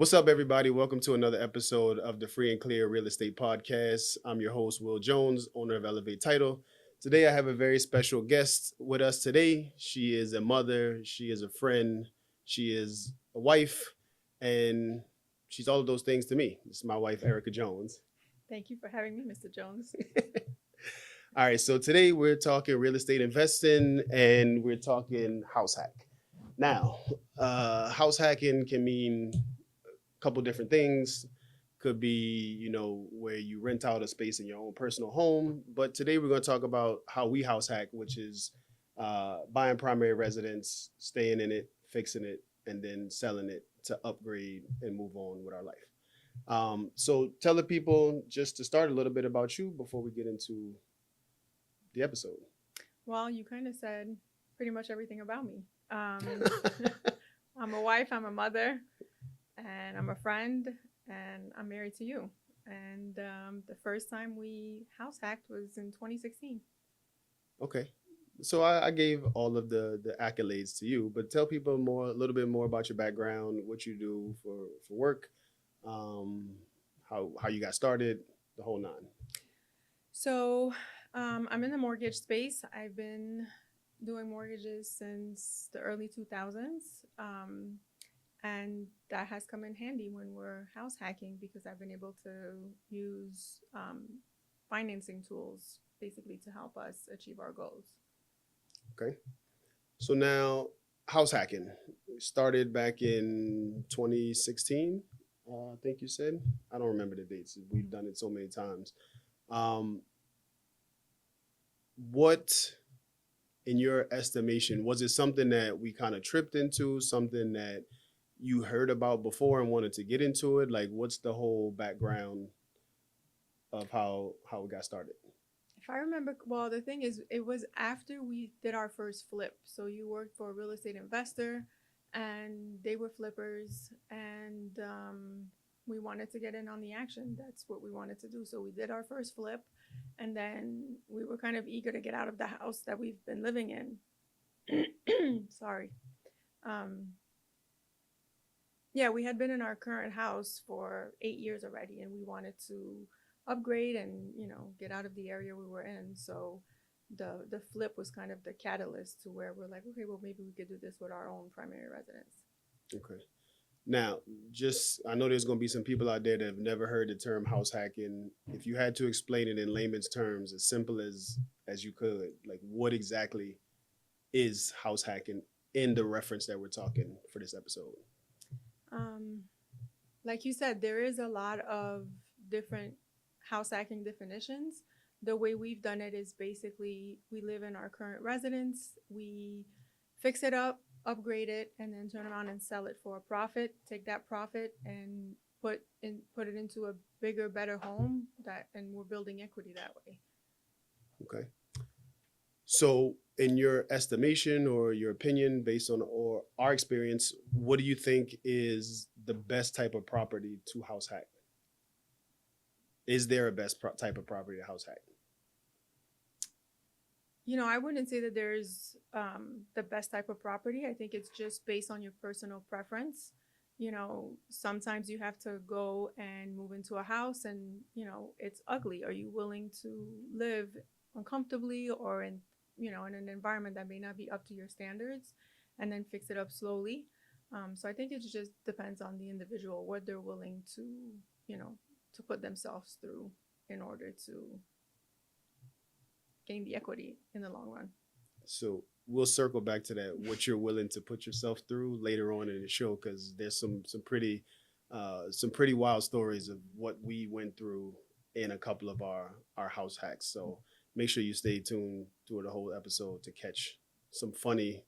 What's up, everybody? Welcome to another episode of the Free and Clear Real Estate Podcast. I'm your host, Will Jones, owner of Elevate Title. Today, I have a very special guest with us today. She is a mother, she is a friend, she is a wife, and she's all of those things to me. This is my wife, Erica Jones. Thank you for having me, Mr. Jones. All right, so today we're talking real estate investing and we're talking house hack. Now, house hacking can mean couple different things. Could be, where you rent out a space in your own personal home. But today we're going to talk about how we house hack, which is buying primary residence, staying in it, fixing it, and then selling it to upgrade and move on with our life. So tell the people just to start a little bit about you before we get into the episode. Well, you kind of said pretty much everything about me. I'm a wife, I'm a mother, and I'm a friend, and I'm married to you. And the first time we house hacked was in 2016. Okay. So I gave all of the accolades to you, but tell people a little bit more about your background, what you do for work, um, how you got started, the whole nine. So I'm in the mortgage space. I've been doing mortgages since the early 2000s. And that has come in handy when we're house hacking because I've been able to use financing tools basically to help us achieve our goals. Okay. So now house hacking started back in 2016. I think you said. I don't remember the dates. We've done it so many times. Um, what in your estimation, was it something that we kind of tripped into, something that you heard about before and wanted to get into it? Like, what's the whole background of how it got started? If I remember, well, the thing is, it was after we did our first flip. So you worked for a real estate investor, and they were flippers, and we wanted to get in on the action. That's what we wanted to do. So we did our first flip, and then we were kind of eager to get out of the house that we've been living in. Sorry. Um, yeah, we had been in our current house for 8 years already, and we wanted to upgrade and get out of the area we were in. So the flip was kind of the catalyst to where we're like, okay, well maybe we could do this with our own primary residence. Okay. Now, just I know there's going to be some people out there that have never heard the term house hacking. If you had to explain it in layman's terms, as simple as you could, like what exactly is house hacking in the reference that we're talking for this episode? Um, like you said, there is a lot of different house hacking definitions. The way we've done it is basically we live in our current residence, we fix it up, upgrade it, and then turn around and sell it for a profit. Take that profit and put it into a bigger, better home that, and we're building equity that way. Okay. So, in your estimation or your opinion, based on or our experience, what do you think is the best type of property to house hack? Is there a type of property to house hack? I wouldn't say that there's the best type of property. I think it's just based on your personal preference. Sometimes you have to go and move into a house and, it's ugly. Are you willing to live uncomfortably or in an environment that may not be up to your standards and then fix it up slowly? So I think it just depends on the individual, what they're willing you know, to put themselves through in order to gain the equity in the long run. So we'll circle back to that. What you're willing to put yourself through later on in the show, because there's some pretty wild stories of what we went through in a couple of our house hacks. So make sure you stay tuned through the whole episode to catch some funny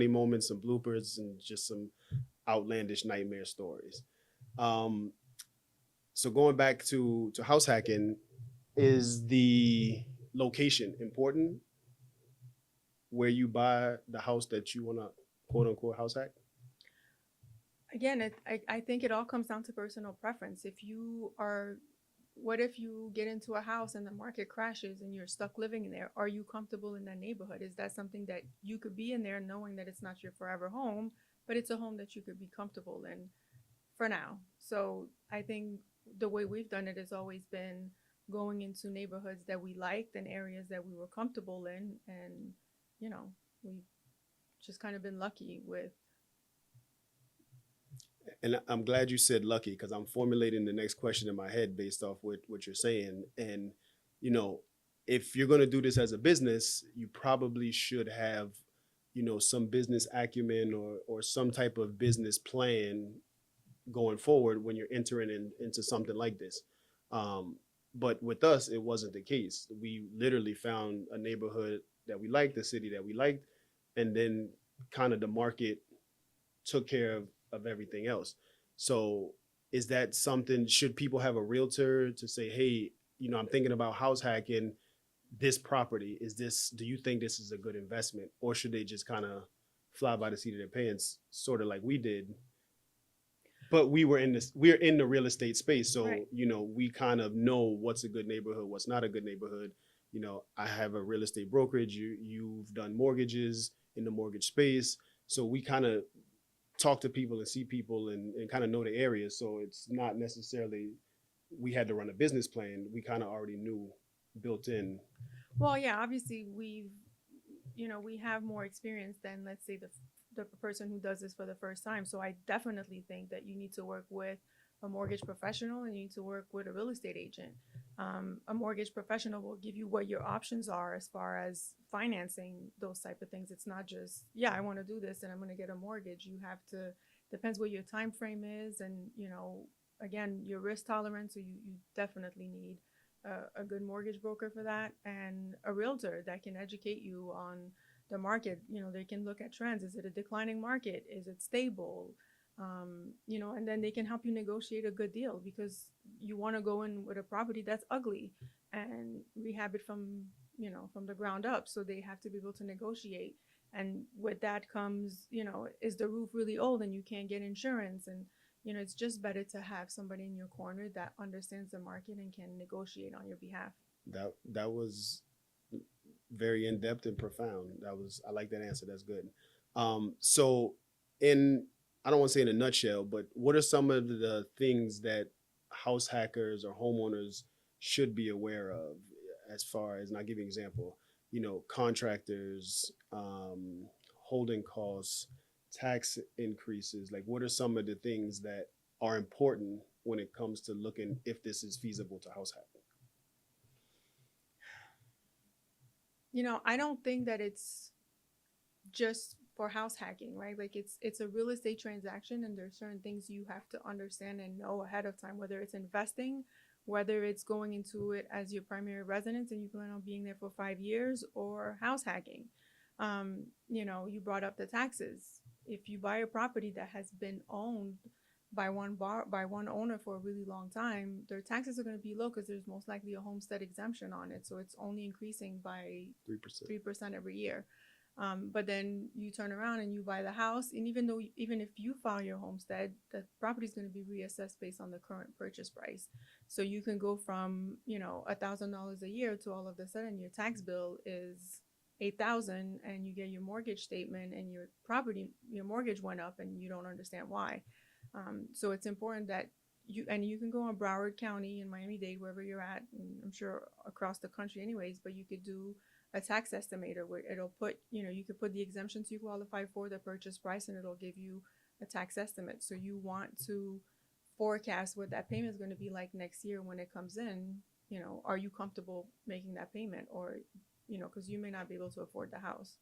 moments, some bloopers, and just some outlandish nightmare stories. Um, so going back to house hacking, is the location important where you buy the house that you want to quote unquote house hack? Again, I think it all comes down to personal preference. What if you get into a house and the market crashes and you're stuck living in there? Are you comfortable in that neighborhood? Is that something that you could be in there knowing that it's not your forever home, but it's a home that you could be comfortable in for now? So I think the way we've done it has always been going into neighborhoods that we liked and areas that we were comfortable in, and you know, we've just kind of been lucky with. And I'm glad you said lucky because I'm formulating the next question in my head based off what you're saying. And, you know, if you're going to do this as a business, you probably should have, some business acumen or some type of business plan going forward when you're entering into something like this. Um, but with us, it wasn't the case. We literally found a neighborhood that we liked, the city that we liked, and then kind of the market took care of everything else. So is that something, should people have a realtor to say, hey, I'm thinking about house hacking this property. Do you think this is a good investment? Or should they just kind of fly by the seat of their pants, sort of like we did? But we're in the real estate space. So, Right. We kind of know what's a good neighborhood, what's not a good neighborhood. I have a real estate brokerage. You've done mortgages in the mortgage space. So we kind of talk to people and see people and kind of know the area. So it's not necessarily we had to run a business plan. We kind of already knew built in. Well, yeah, obviously we have more experience than, let's say, the person who does this for the first time. So I definitely think that you need to work with a mortgage professional and you need to work with a real estate agent. A mortgage professional will give you what your options are as far as financing those type of things. It's not just, yeah, I want to do this and I'm going to get a mortgage. You have to, depends what your time frame is, and again, your risk tolerance. So you definitely need a good mortgage broker for that, and a realtor that can educate you on the market. They can look at trends. Is it a declining market? Is it stable? And then they can help you negotiate a good deal, because you want to go in with a property that's ugly and rehab it from the ground up. So they have to be able to negotiate. And with that comes, is the roof really old and you can't get insurance? And it's just better to have somebody in your corner that understands the market and can negotiate on your behalf. That was very in depth and profound. I like that answer. That's good. So in I don't want to say in a nutshell, but what are some of the things that house hackers or homeowners should be aware of, as far as, and I'll give you an example, contractors, holding costs, tax increases. Like, what are some of the things that are important when it comes to looking if this is feasible to house hack? I don't think that it's just for house hacking, right? Like, it's a real estate transaction, and there's certain things you have to understand and know ahead of time, whether it's investing, whether it's going into it as your primary residence and you plan on being there for 5 years, or house hacking. You brought up the taxes. If you buy a property that has been owned by one owner for a really long time, their taxes are going to be low because there's most likely a homestead exemption on it. So it's only increasing by 3%. 3% every year. But then you turn around and you buy the house, and even if you file your homestead, the property is going to be reassessed based on the current purchase price. So you can go from $1,000 a year to all of a sudden your tax bill is 8,000, and you get your mortgage statement and your mortgage went up and you don't understand why. So it's important that you can go on Broward County in Miami-Dade, wherever you're at, and I'm sure across the country anyways, but you could do a tax estimator where it'll put, you could put the exemptions you qualify for, the purchase price, and it'll give you a tax estimate. So you want to forecast what that payment is going to be like next year when it comes in. Are you comfortable making that payment? Or, because you may not be able to afford the house.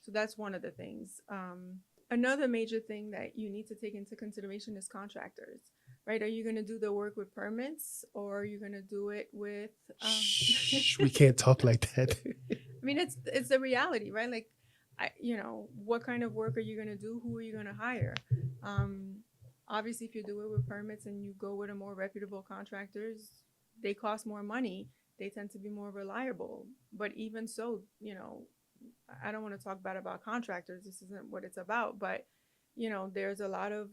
So that's one of the things. Another major thing that you need to take into consideration is contractors, right? Are you going to do the work with permits, or are you going to do it with? Shh, we can't talk like that. I mean, it's the reality, right? Like, what kind of work are you going to do? Who are you going to hire? Obviously, if you do it with permits and you go with a more reputable contractors, they cost more money. They tend to be more reliable. But even so, I don't want to talk bad about contractors. This isn't what it's about. But, there's a lot of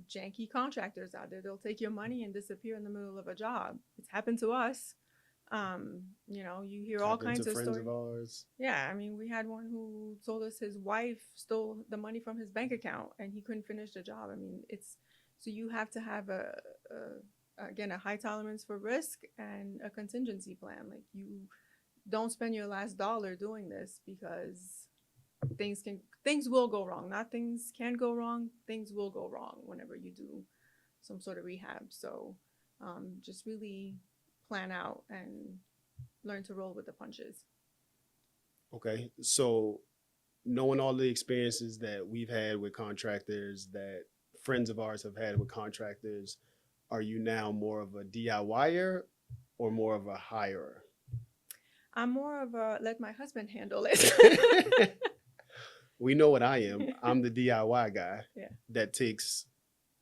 janky contractors out there. They'll take your money and disappear in the middle of a job. It's happened to us. You hear all kinds of stories. Of ours. Yeah, I mean, we had one who told us his wife stole the money from his bank account and he couldn't finish the job. I mean, So you have to have again, a high tolerance for risk and a contingency plan. Like, you don't spend your last dollar doing this, because things will go wrong. Not things can go wrong, things will go wrong whenever you do some sort of rehab. So just really plan out and learn to roll with the punches. Okay. So knowing all the experiences that we've had with contractors, that friends of ours have had with contractors, are you now more of a DIYer or more of a hirer? I'm more of a let my husband handle it. We know what I am. I'm the DIY guy Yeah. that takes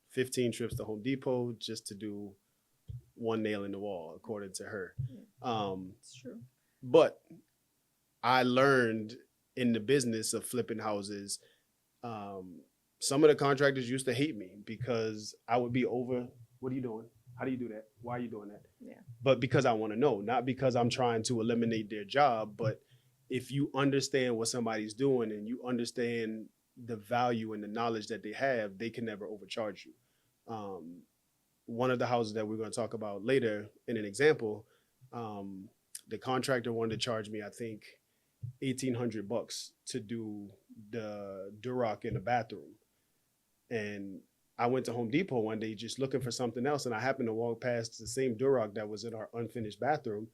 15 trips to Home Depot just to do one nail in the wall, according to her. Yeah. It's true. But I learned in the business of flipping houses, some of the contractors used to hate me because I would be over. What are you doing? How do you do that? Why are you doing that? Yeah. But because I want to know, not because I'm trying to eliminate their job, but if you understand what somebody's doing and you understand the value and the knowledge that they have, they can never overcharge you. One of the houses that we're going to talk about later in an example, the contractor wanted to charge me, I think, $1,800 to do the Durock in the bathroom. And I went to Home Depot one day just looking for something else, and I happened to walk past the same Durock that was in our unfinished bathroom,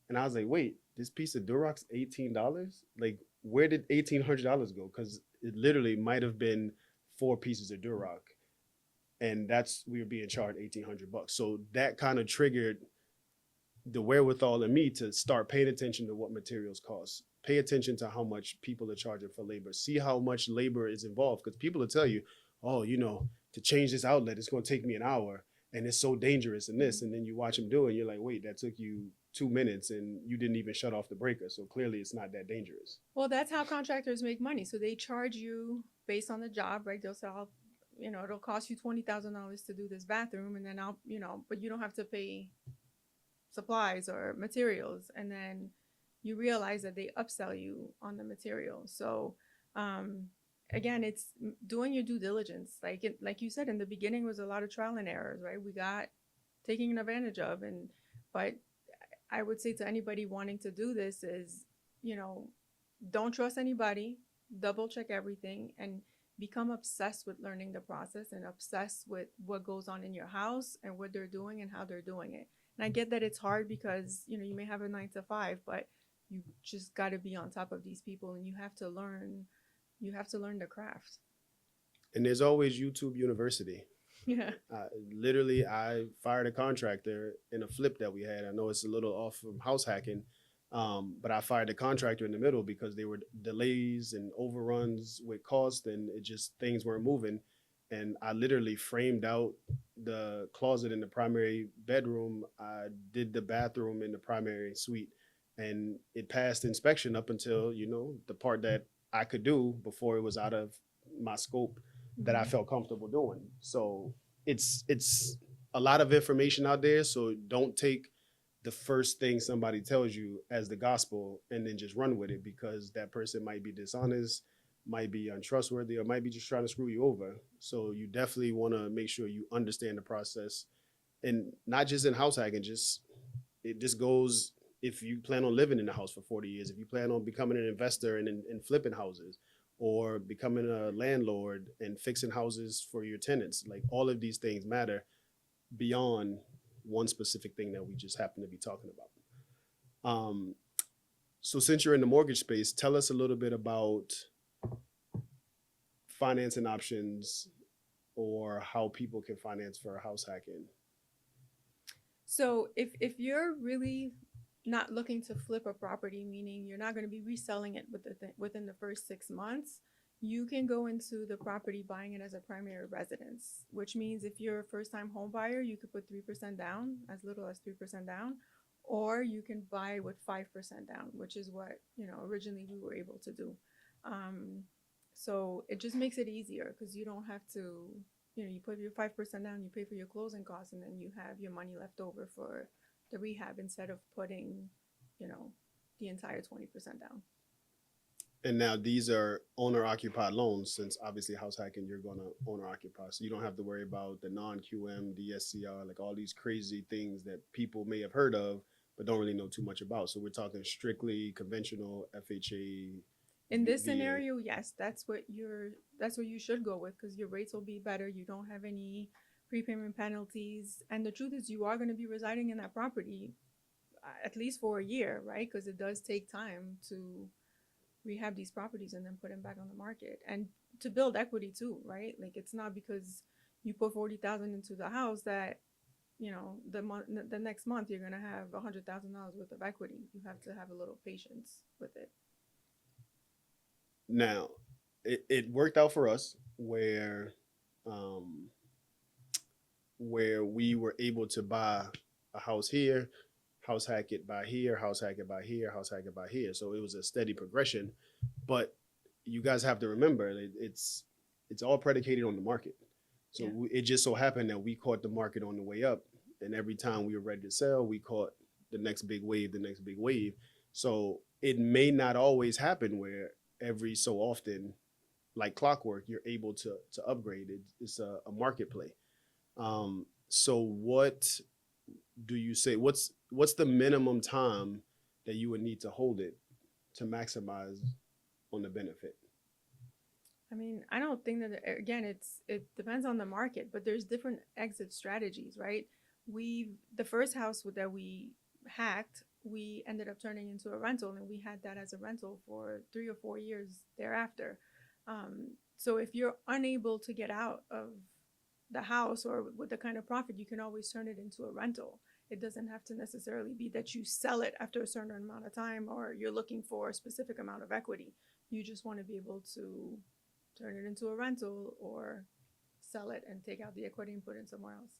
and I was like, "Wait, this piece of Durock's $18? Like, where did $1,800 go?" Because it literally might have been 4 pieces of Durock, and we were being charged $1,800. So that kind of triggered the wherewithal in me to start paying attention to what materials cost. Pay attention to how much people are charging for labor. See how much labor is involved, because people will tell you, "Oh, to change this outlet, it's going to take me an hour, and it's so dangerous and this." And then you watch them do it, and you're like, "Wait, that took you 2 minutes, and you didn't even shut off the breaker. So clearly, it's not that dangerous." Well, that's how contractors make money. So they charge you based on the job, right? They'll say, it'll cost you $20,000 to do this bathroom, and then but you don't have to pay supplies or materials, and then you realize that they upsell you on the material. So again, it's doing your due diligence. Like you said, in the beginning was a lot of trial and errors, right? We got taken advantage of, but I would say to anybody wanting to do this is, don't trust anybody, double check everything, and become obsessed with learning the process and obsessed with what goes on in your house and what they're doing and how they're doing it. And I get that it's hard because, you may have a 9 to 5, but you just got to be on top of these people, and you have to learn the craft. And there's always YouTube University. Yeah. Literally, I fired a contractor in a flip that we had. I know it's a little off from house hacking, but I fired the contractor in the middle because there were delays and overruns with cost, and things weren't moving. And I literally framed out the closet in the primary bedroom. I did the bathroom in the primary suite, and it passed inspection up until, the part that I could do before it was out of my scope that I felt comfortable doing. So it's a lot of information out there. So don't take the first thing somebody tells you as the gospel and then just run with it, because that person might be dishonest, might be untrustworthy, or might be just trying to screw you over. So you definitely want to make sure you understand the process, and not just in house hacking. This goes if you plan on living in the house for 40 years, if you plan on becoming an investor and flipping houses, or becoming a landlord and fixing houses for your tenants. Like, all of these things matter beyond one specific thing that we just happen to be talking about. So since you're in the mortgage space, tell us a little bit about financing options or how people can finance for house hacking. So if you're really not looking to flip a property, meaning you're not going to be reselling it within the first 6 months, you can go into the property buying it as a primary residence, which means if you're a first-time home buyer, you could put 3% down, as little as 3% down, or you can buy with 5% down, which is what originally we were able to do. So it just makes it easier because you don't have to, you put your 5% down, you pay for your closing costs, and then you have your money left over for the rehab instead of putting, the entire 20% down. And now these are owner occupied loans, since obviously house hacking, you're going to owner occupy. So you don't have to worry about the non QM, DSCR, like all these crazy things that people may have heard of, but don't really know too much about. So we're talking strictly conventional FHA, In this VA. scenario, yes, that's what you should go with because your rates will be better. You don't have any prepayment penalties, and the truth is, you are going to be residing in that property at least for a year, right? Because it does take time to rehab these properties and then put them back on the market and to build equity too, right? Like it's not because you put 40,000 into the house that the next month you're gonna have $100,000 worth of equity. You have to have a little patience with it. Now, it worked out for us um, where we were able to buy a house here, house hack it by here, house hack it by here, house hack it by here. So it was a steady progression. But you guys have to remember it's all predicated on the market. So Yeah. it just so happened that we caught the market on the way up, and every time we were ready to sell, we caught the next big wave, the next big wave. So it may not always happen where every so often, like clockwork, you're able to upgrade it. It's a market play. So what do you say? What's the minimum time that you would need to hold it to maximize on the benefit? I mean, I don't think that again, it depends on the market, but there's different exit strategies, right? The first house that we hacked, we ended up turning into a rental, and we had that as a rental for 3 or 4 years thereafter. So if you're unable to get out of the house or with the kind of profit, you can always turn it into a rental. It doesn't have to necessarily be that you sell it after a certain amount of time or you're looking for a specific amount of equity. You just want to be able to turn it into a rental or sell it and take out the equity and put it somewhere else.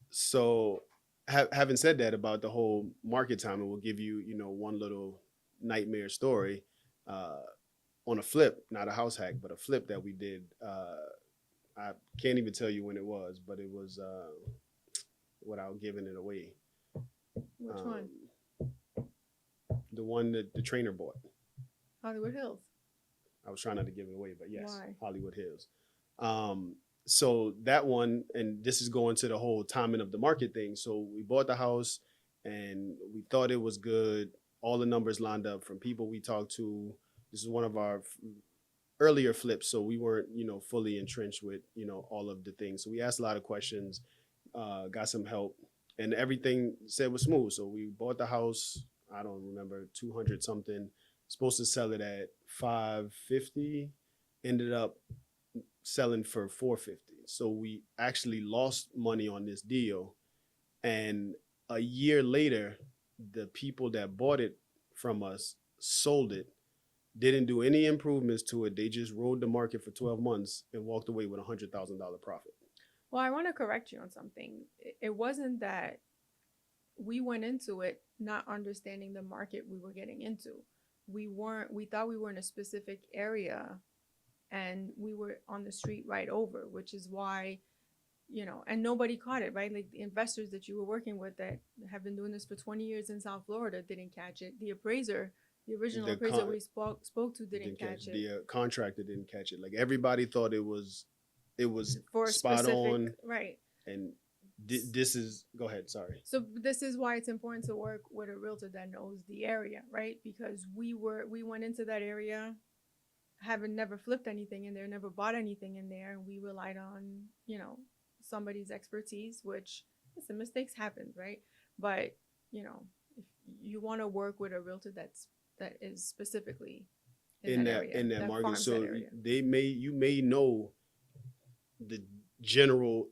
So having said that about the whole market timing, we'll give you one little nightmare story uh, on a flip, not a house hack, but a flip that we did. I can't even tell you when it was, but it was without giving it away. Which one? The one that the trainer bought. Hollywood Hills. I was trying not to give it away, but yes, Why? Hollywood Hills. So that one, and this is going to the whole timing of the market thing. So we bought the house and we thought it was good. All the numbers lined up from people we talked to. This is one of our earlier flips, so we weren't, fully entrenched with, all of the things. So we asked a lot of questions, got some help, and everything said was smooth. So we bought the house. I don't remember 200 something. Supposed to sell it at 550. Ended up selling for 450. So we actually lost money on this deal. And a year later, the people that bought it from us sold it, didn't do any improvements to it. They just rode the market for 12 months and walked away with $100,000 profit. Well, I want to correct you on something. It wasn't that we went into it not understanding the market we were getting into. We thought we were in a specific area and we were on the street right over, which is why, and nobody caught it, right? Like the investors that you were working with that have been doing this for 20 years in South Florida didn't catch it. The original appraiser we spoke to didn't catch it. The contractor didn't catch it. Like everybody thought it was for spot specific, on. right? And this is, go ahead, sorry. So this is why it's important to work with a realtor that knows the area, right? Because we went into that area having never flipped anything in there, never bought anything in there, and we relied on somebody's expertise, which listen, mistakes happen, right? But if you want to work with a realtor that is specifically in that area, in that market, so area. you may know the general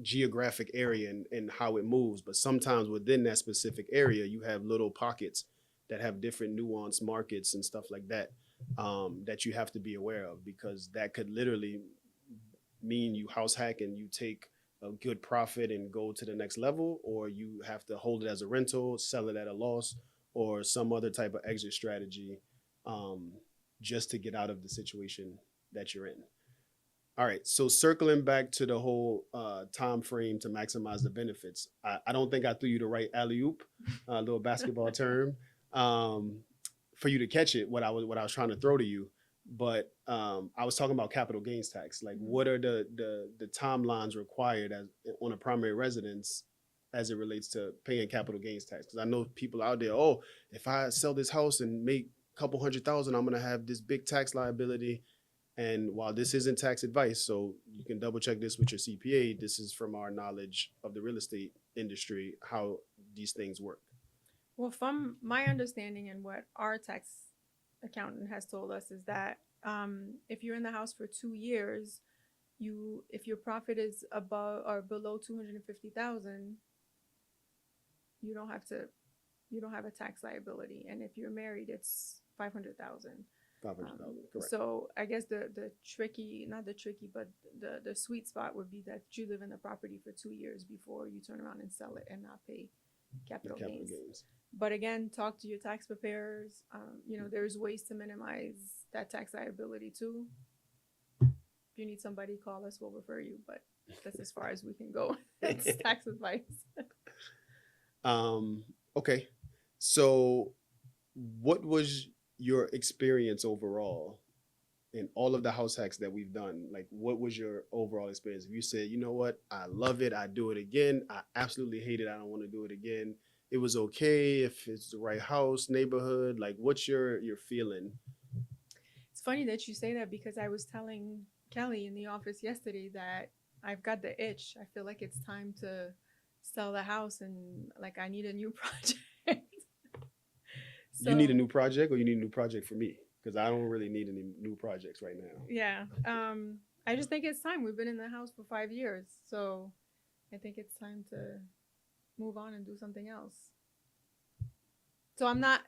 geographic area and how it moves, but sometimes within that specific area you have little pockets that have different nuanced markets and stuff like that, that you have to be aware of, because that could literally mean you house hack and you take a good profit and go to the next level, or you have to hold it as a rental, sell it at a loss, or some other type of exit strategy, just to get out of the situation that you're in. All right, so circling back to the whole time frame to maximize the benefits, I don't think I threw you the right alley-oop, little basketball term. for you to catch it, what I was trying to throw to you. But I was talking about capital gains tax. Like, what are the timelines required as on a primary residence as it relates to paying capital gains tax? Because I know people out there, oh, if I sell this house and make a couple $100,000, I'm gonna have this big tax liability. And while this isn't tax advice, so you can double check this with your CPA, this is from our knowledge of the real estate industry, how these things work. Well, from my understanding and what our tax accountant has told us is that if you're in the house for 2 years, if your profit is above or below 250,000, you don't have a tax liability. And if you're married, it's 500,000. 500,000, correct. So I guess not the tricky, but the sweet spot would be that you live in the property for 2 years before you turn around and sell it and not pay capital gains. But again, talk to your tax preparers. There's ways to minimize that tax liability too. If you need somebody, call us. We'll refer you. But that's as far as we can go. It's tax advice. Okay. So what was your experience overall in all of the house hacks that we've done? Like, what was your overall experience? If you said, you know what, I love it, I do it again, I absolutely hate it, I don't want to do it again, it was okay, if it's the right house, neighborhood, like, what's your feeling? It's funny that you say that because I was telling Kelly in the office yesterday that I've got the itch. I feel like it's time to sell the house and like I need a new project. You need a new project, or you need a new project for me? Because I don't really need any new projects right now. Yeah. I just think it's time. We've been in the house for 5 years. So I think it's time to move on and do something else. So I'm not,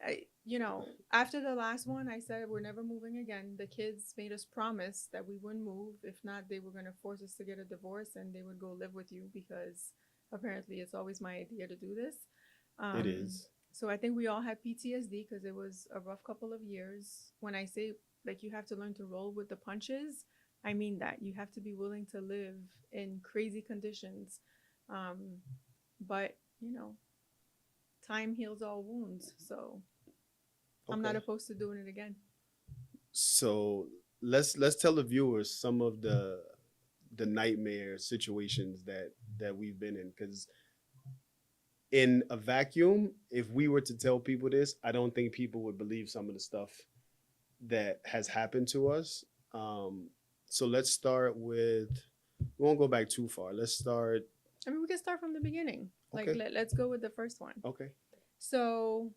after the last one, I said we're never moving again. The kids made us promise that we wouldn't move. If not, they were going to force us to get a divorce and they would go live with you because apparently it's always my idea to do this. It is. So I think we all had PTSD because it was a rough couple of years. When I say like you have to learn to roll with the punches, I mean that. You have to be willing to live in crazy conditions. But, time heals all wounds. So I'm not opposed to doing it again. So let's tell the viewers some of the nightmare situations that we've been in, because in a vacuum, if we were to tell people this, I don't think people would believe some of the stuff that has happened to us. So let's start with, we won't go back too far. Let's start. I mean, we can start from the beginning. Okay. Like, let's go with the first one. Okay. So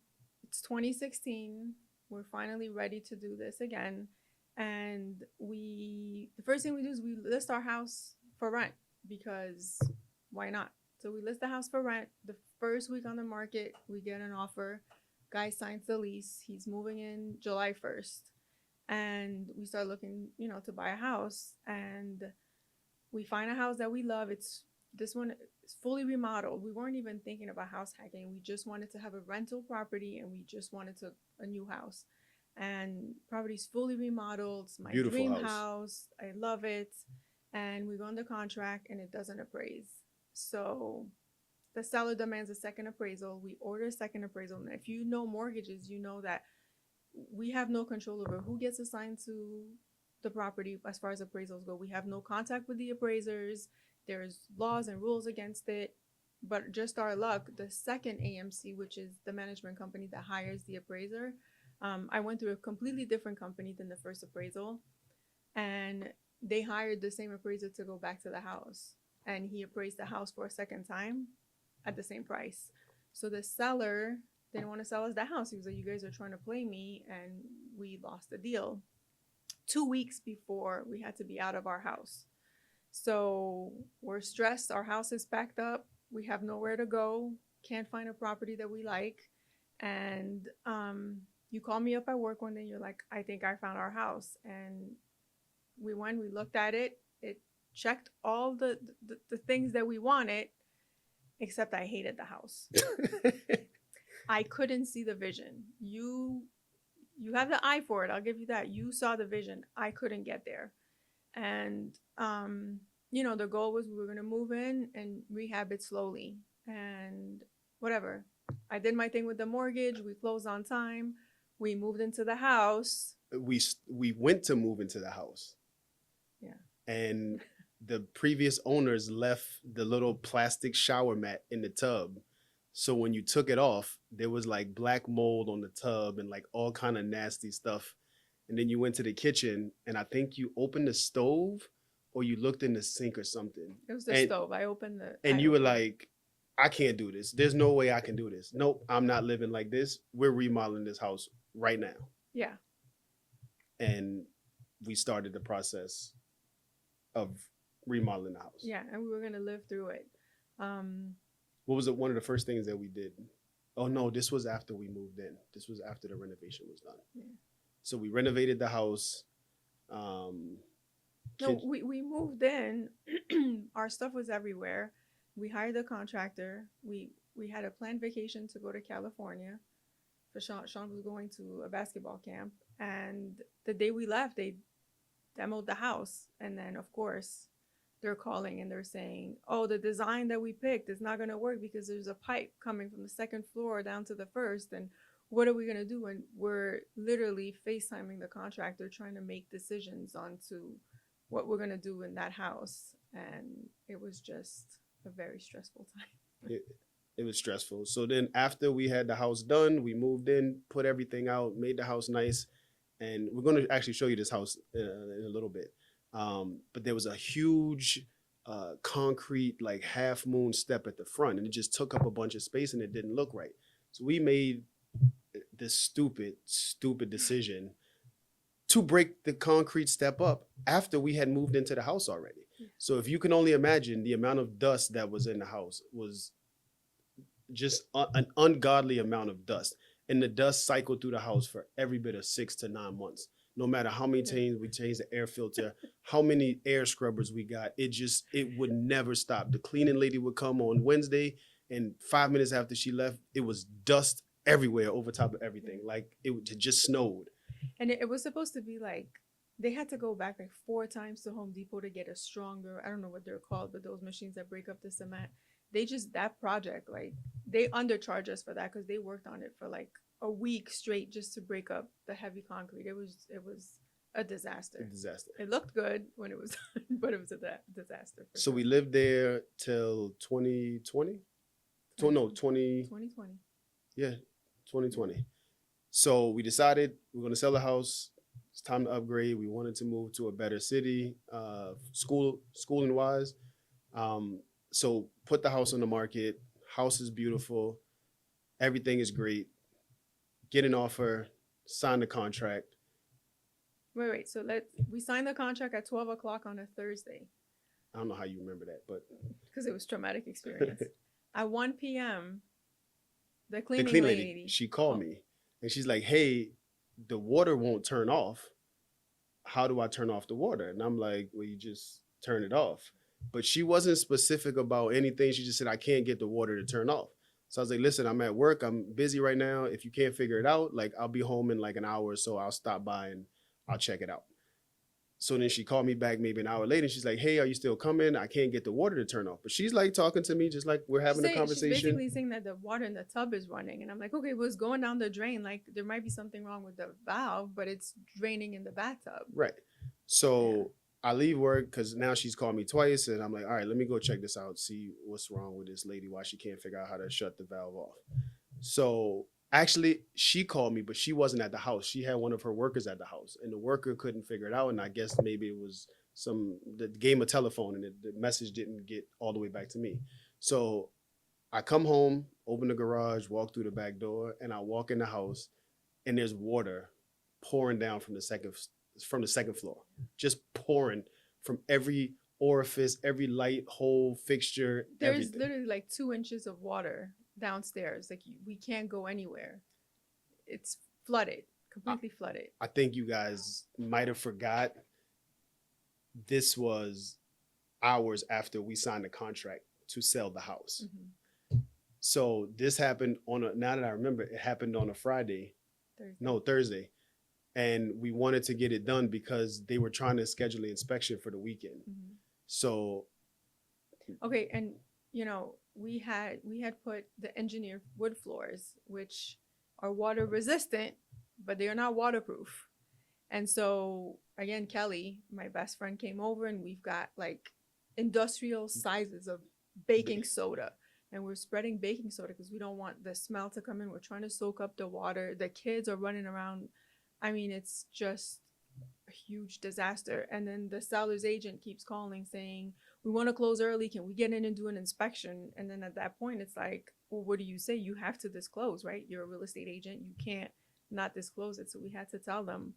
it's 2016. We're finally ready to do this again. And the first thing we do is we list our house for rent because why not? So we list the house for rent. The first week on the market, we get an offer. Guy signs the lease. He's moving in July 1st. And we start looking, to buy a house. And we find a house that we love. This one is fully remodeled. We weren't even thinking about house hacking. We just wanted to have a rental property and we just wanted a new house. And property's fully remodeled. It's my Beautiful dream house. house. I love it. And we go under contract and it doesn't appraise. So the seller demands a second appraisal. We order a second appraisal. And if you know mortgages, you know that we have no control over who gets assigned to the property as far as appraisals go. We have no contact with the appraisers. There's laws and rules against it. But just our luck, the second AMC, which is the management company that hires the appraiser, I went through a completely different company than the first appraisal. And they hired the same appraiser to go back to the house. And he appraised the house for a second time at the same price. So the seller didn't want to sell us the house. He was like, you guys are trying to play me. And we lost the deal 2 weeks before we had to be out of our house. So we're stressed. Our house is packed up. We have nowhere to go. Can't find a property that we like. And you call me up at work one day. You're like, I think I found our house. And we went, we looked at it. It checked all the things that we wanted, except I hated the house. I couldn't see the vision. You have the eye for it. I'll give you that. You saw the vision. I couldn't get there. And, the goal was we were going to move in and rehab it slowly and whatever. I did my thing with the mortgage. We closed on time. We moved into the house. We went to move into the house. Yeah. And the previous owners left the little plastic shower mat in the tub. So when you took it off, there was like black mold on the tub and like all kind of nasty stuff. And then you went to the kitchen and I think you opened the stove or you looked in the sink or something. It was the And- stove. I opened the. And I you were opened it. like, I can't do this. There's no way I can do this. Nope, I'm not living like this. We're remodeling this house right now. Yeah. And we started the process of remodeling the house. Yeah, and we were gonna live through it. What was it? One of the first things that we did? Oh no, this was after we moved in. This was after the renovation was done. Yeah. So we renovated the house. No, kid- we moved in. Our stuff was everywhere. We hired a contractor. We had a planned vacation to go to California. For Sean was going to a basketball camp, and the day we left, they demoed the house. And then, of course, they're calling and they're saying, "Oh, the design that we picked is not gonna work because there's a pipe coming from the second floor down to the first, and what are we gonna do?" And we're literally FaceTiming the contractor, trying to make decisions onto what we're gonna do in that house, and it was just a very stressful time. it was stressful. So then after we had the house done, we moved in, put everything out, made the house nice. And we're going to actually show you this house in a little bit. But there was a huge concrete, like half moon step at the front, and it just took up a bunch of space and it didn't look right. So we made this stupid decision to break the concrete step up after we had moved into the house already. Yeah. So if you can only imagine the amount of dust that was in the house was just an ungodly amount of dust. And the dust cycled through the house for every bit of 6 to 9 months. No matter how many times we changed the air filter, how many air scrubbers we got, it would never stop. The cleaning lady would come on Wednesday, and 5 minutes after she left, it was dust everywhere over top of everything. Like it just snowed. And it was supposed to be like they had to go back like 4 times to Home Depot to get a stronger, I don't know what they're called, but those machines that break up the cement. That project, like they undercharge us for that because they worked on it for like a week straight just to break up the heavy concrete. It was a disaster. A disaster. It looked good when it was done, but it was a disaster. So we lived there till 2020? 20, 2020. yeah, 2020. So we decided we're going to sell the house. It's time to upgrade. We wanted to move to a better city, schooling wise. So put the house on the market. House is beautiful. Everything is great. Get an offer, sign the contract. Wait. So we signed the contract at 12 o'clock on a Thursday I don't know how you remember that, but because it was traumatic experience. At 1 p.m., the the cleaning cleaning lady, lady, she called me and she's like, "Hey, the water won't turn off. How do I turn off the water?" And I'm like, "Well, you just turn it off." But she wasn't specific about anything. She just said, "I can't get the water to turn off." So I was like, "Listen, I'm at work. I'm busy right now. If you can't figure it out, like I'll be home in like an hour or so. I'll stop by and I'll check it out." So then she called me back maybe an hour later. She's like, "Hey, are you still coming? I can't get the water to turn off." But she's like talking to me just like we're having a She's conversation. basically saying that the water in the tub is running, and I'm like, okay, well, it's going down the drain. Like there might be something wrong with the valve, but it's draining in the bathtub. Right. So I leave work because now she's called me twice, and I'm like, all right, let me go check this out, see what's wrong with this lady, why she can't figure out how to shut the valve off. So actually, she called me, but she wasn't at the house. She had one of her workers at the house, and the worker couldn't figure it out. And I guess maybe it was the game of telephone, and the message didn't get all the way back to me. So I come home, open the garage, walk through the back door, and I walk in the house, and there's water pouring down from the second floor, just pouring from every orifice, every light, hole, fixture, There's everything. literally like 2 inches of water downstairs. Like we can't go anywhere. It's flooded, completely flooded. I think you guys might have forgot this was hours after we signed the contract to sell the house. Mhm. So this happened now that I remember, it happened on a Friday. Thursday. And we wanted to get it done because they were trying to schedule the inspection for the weekend. Mhm. So Okay, and we had put the engineered wood floors, which are water resistant, but they are not waterproof. And so again, Kelly, my best friend, came over and we've got like industrial sizes of baking soda. And we're spreading baking soda because we don't want the smell to come in. We're trying to soak up the water. The kids are running around. I mean, it's just a huge disaster. And then the seller's agent keeps calling saying, we want to close early. Can we get in and do an inspection? And then at that point, it's like, well, what do you say? You have to disclose, right? You're a real estate agent. You can't not disclose it. So we had to tell them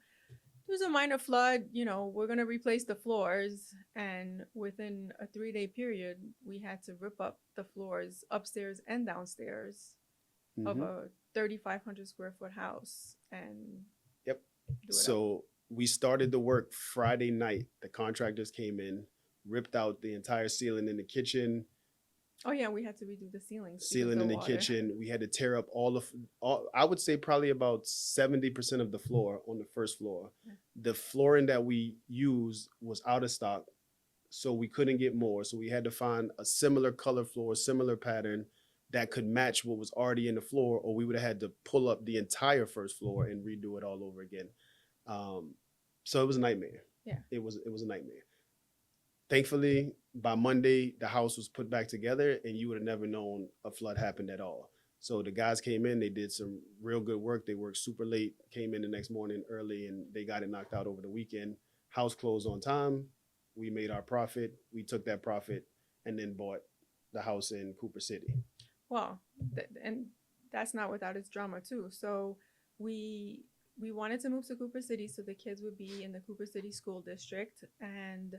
there's a minor flood, we're going to replace the floors. And within a 3-day period, we had to rip up the floors upstairs and downstairs of a 3,500 square foot house and Yep. do it up. So we started the work Friday night. The contractors came in, ripped out the entire ceiling in the kitchen, Oh yeah, we had to redo the ceilings. because ceiling of in the water. kitchen. We had to tear up all, I would say probably about 70% of the floor on the first floor. Yeah. The flooring that we used was out of stock, so we couldn't get more. So we had to find a similar color floor, similar pattern that could match what was already in the floor, or we would have had to pull up the entire first floor and redo it all over again. So it was a nightmare. Yeah. It was a nightmare. Thankfully, by Monday, the house was put back together and you would have never known a flood happened at all. So the guys came in, they did some real good work. They worked super late, came in the next morning early, and they got it knocked out over the weekend. House closed on time. We made our profit. We took that profit and then bought the house in Cooper City. Well, and that's not without its drama too. So we wanted to move to Cooper City so the kids would be in the Cooper City school district, and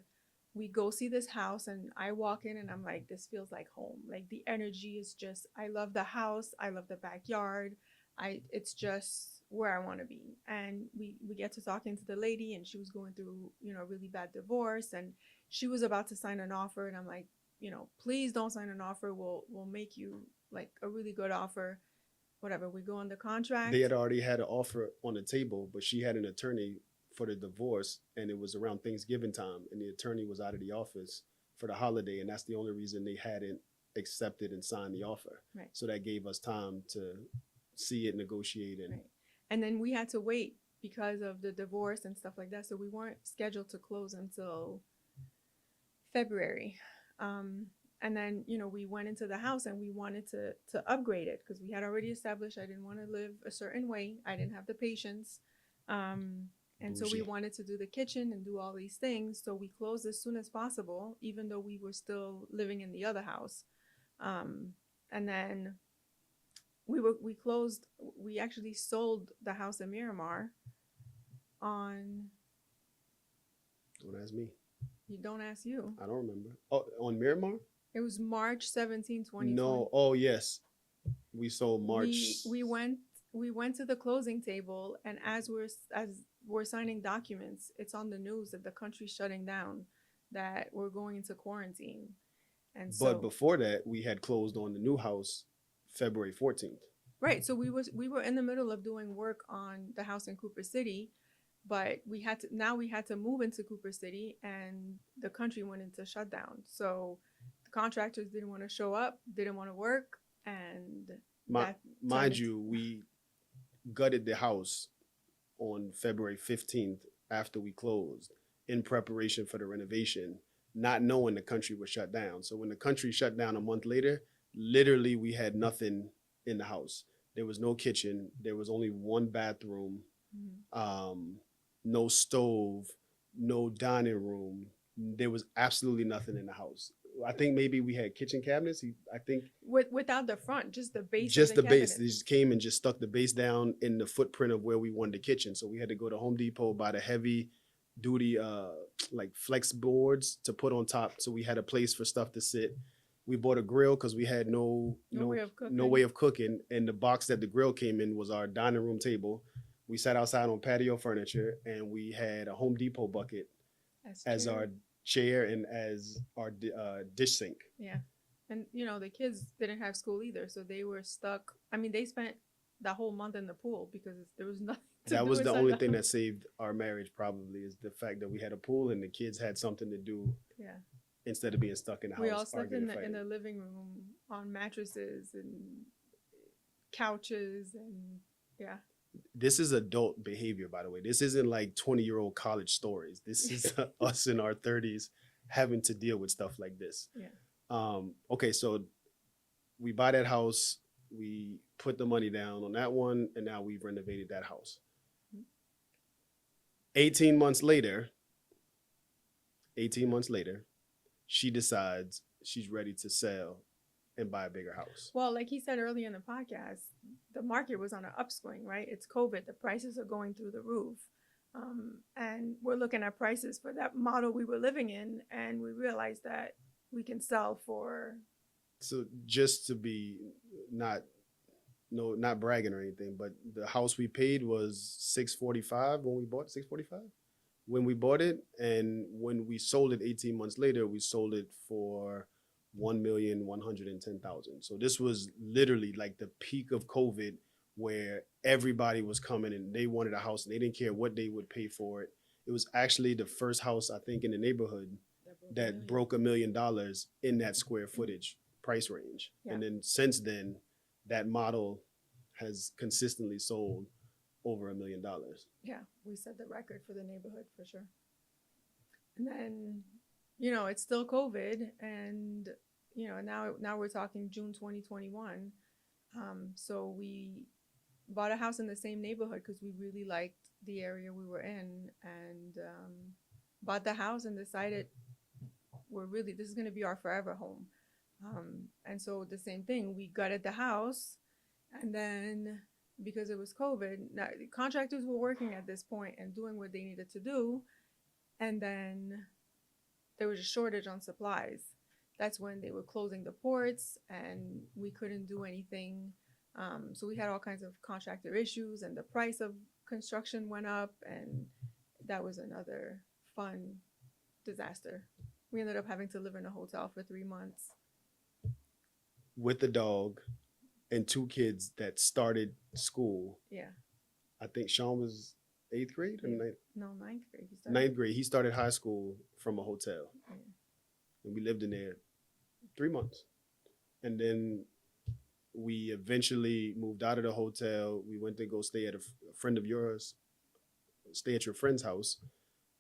we go see this house and I walk in and I'm like, this feels like home. Like the energy is just, I love the house, I love the backyard. It's just where I want to be. And we get to talking to the lady and she was going through, a really bad divorce and she was about to sign an offer and I'm like, please don't sign an offer. We'll make you like a really good offer. Whatever. We go on the contract. They had already had an offer on the table, but she had an attorney for the divorce, and it was around Thanksgiving time, and the attorney was out of the office for the holiday, and that's the only reason they hadn't accepted and signed the offer. Right. So that gave us time to see it, negotiate, and Right. And then we had to wait because of the divorce and stuff like that. So we weren't scheduled to close until February. And then, we went into the house and we wanted to upgrade it because we had already established I didn't want to live a certain way. I didn't have the patience. And so we Bougie. wanted to do the kitchen and do all these things. So we closed as soon as possible, even though we were still living in the other house. And then we closed, we actually sold the house in Miramar on, don't ask me. you don't ask you. I don't remember. Oh, on Miramar? It was March 17, 2020. No. Oh, yes. We sold March. We went to the closing table, and as we're signing documents, it's on the news that the country's shutting down, that we're going into quarantine. And so, But before that, we had closed on the new house February 14th. right, so we were in the middle of doing work on the house in Cooper City, but we had to move into Cooper City, and the country went into shutdown. So the contractors didn't want to show up, didn't want to work, and Mind you, we gutted the house on February 15th after we closed in preparation for the renovation, not knowing the country was shut down. So when the country shut down a month later, literally we had nothing in the house. There was no kitchen. There was only one bathroom, no stove, no dining room. There was absolutely nothing in the house. I think maybe we had kitchen cabinets. I think without the front, just the base. just of the the base. cabinet. They just came and just stuck the base down in the footprint of where we wanted the kitchen. So we had to go to Home Depot, buy the heavy duty like flex boards to put on top. So we had a place for stuff to sit. We bought a grill because we had no way of cooking. no way of cooking. And the box that the grill came in was our dining room table. We sat outside on patio furniture, and we had a Home Depot bucket as true. our chair and as our dish sink. Yeah. And the kids didn't have school either, so they were stuck. I mean, they spent the whole month in the pool because there was nothing to That do was the inside only the thing house. that saved our marriage, probably, is the fact that we had a pool and the kids had something to do Yeah. instead of being stuck in the house. We all slept arguing in and the fighting. living room on mattresses and couches and yeah. this is adult behavior, by the way. This isn't like 20-year-old college stories. This is us in our 30s having to deal with stuff like this. Yeah. Okay, so we buy that house, we put the money down on that one, and now we've renovated that house. 18 months later, 18 months later, she decides she's ready to sell and buy a bigger house. Well, like he said earlier in the podcast, the market was on an upswing, right? It's COVID. The prices are going through the roof. And we're looking at prices for that model we were living in, and we realized that we can sell for. So just to be not bragging or anything, but the house we paid was $645 when we bought $645 when we bought it, and when we sold it 18 months later, we sold it for $1,110,000. So this was literally like the peak of COVID, where everybody was coming and they wanted a house and they didn't care what they would pay for it. It was actually the first house, I think, in the neighborhood that broke $1 million in that square footage price range. Yeah. And then since then, that model has consistently sold over $1 million. Yeah, we set the record for the neighborhood for sure. And then, you know, it's still COVID, and you know, now we're talking June 2021. So we bought a house in the same neighborhood because we really liked the area we were in, and bought the house and decided this is going to be our forever home. And so the same thing, we gutted the house, and then because it was COVID, now the contractors were working at this point and doing what they needed to do, and then there was a shortage on supplies. That's when they were closing the ports and we couldn't do anything. So we had all kinds of contractor issues, and the price of construction went up, and that was another fun disaster. We ended up having to live in a hotel for 3 months. With the dog and 2 kids that started school. Yeah. I think Sean was 8th grade or ninth? No, 9th grade. He started. 9th grade. He started high school from a hotel. Yeah. And we lived in there 3 months. And then we eventually moved out of the hotel. We went to go stay at a friend of yours, stay at your friend's house.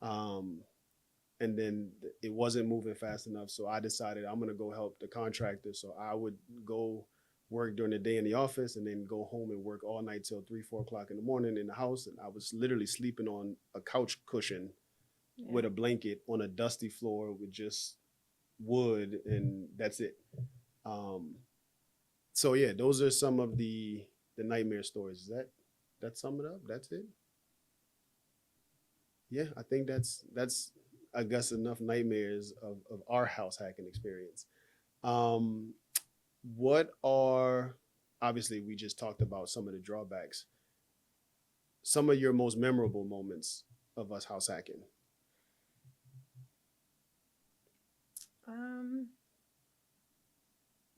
And then it wasn't moving fast enough. So I decided I'm going to go help the contractor. So I would go work during the day in the office and then go home and work all night till 3-4 o'clock in the morning in the house. And I was literally sleeping on a couch cushion with a blanket on a dusty floor with just wood, and that's it. So yeah, those are some of the nightmare stories. That sum it up? That's it? Yeah, I think that's I guess enough nightmares of our house hacking experience. What are, obviously we just talked about some of the drawbacks, some of your most memorable moments of us house hacking?